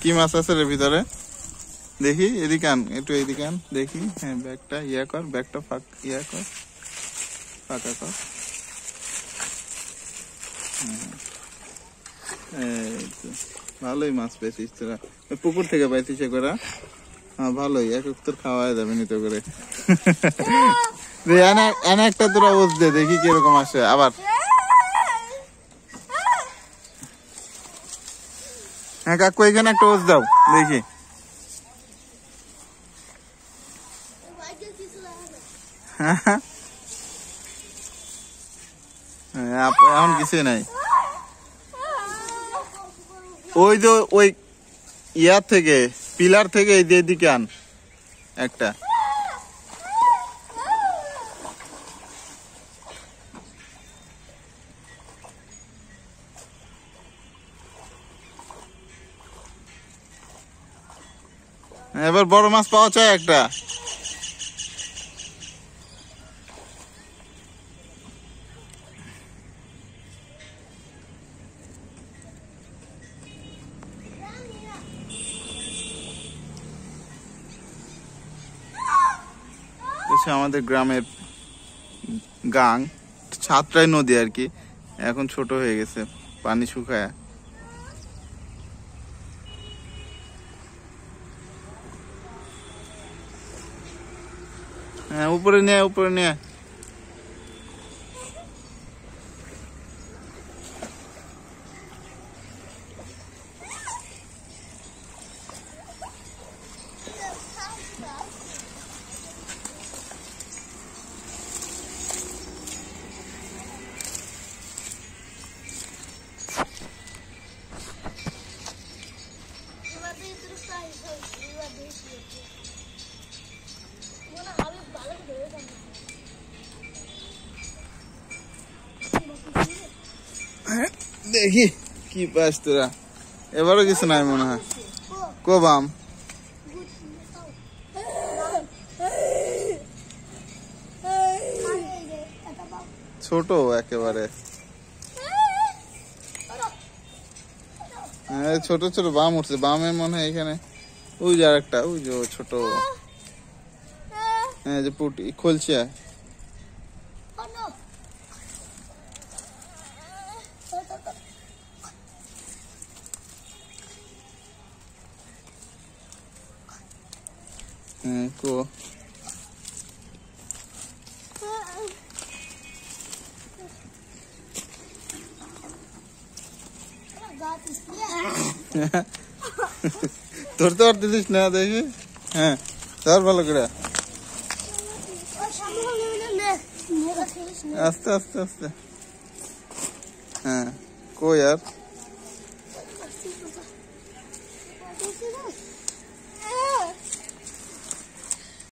কি মাছ আছে রে ভিতরে দেখি, এদিকে আন, একটু এদিকে আন দেখি। হ্যাঁ ব্যাগটা ইয়া কর, ব্যাগটা ফাঁকা কর। এই তো ভালোই মাছ পেয়েছিস তোরা, পুকুর থেকে পাইছিস এগুলা। হ্যাঁ ভালোই, এক তোর খাওয়া যাবে নি তো করে। এনে একটা তোরা ওজ দে দেখি কিরকম আসে আবার। হ্যাঁ কাকু এখানে একটা ওজ দাও দেখি। এখন কিছুই নাই। ওই যে ওই ইয়ার থেকে, পিলার থেকে এদিকে আন একটা। এবার বড় মাছ পাওয়া চাই একটা। আমাদের গ্রামের গাং, সাতটাই নদী আর কি, এখন ছোট হয়ে গেছে, পানি শুকায়। হ্যাঁ উপরে নিয়ে দেখি কি পাস তোরা। এবারও কিছু নাই মনে হয়। কবাম ছোট একেবারে, ছোট ছোট বাম উঠছে। বামে মনে হয় এখানে ওই যে আরেকটা, ওই যে ছোট, হ্যাঁ যে পুটি খোলছে। কো ধরতে পারতেছিস না দেখি। হ্যাঁ ধর ভালো করে, আস্তে আস্তে আস্তে। হ্যাঁ কই আর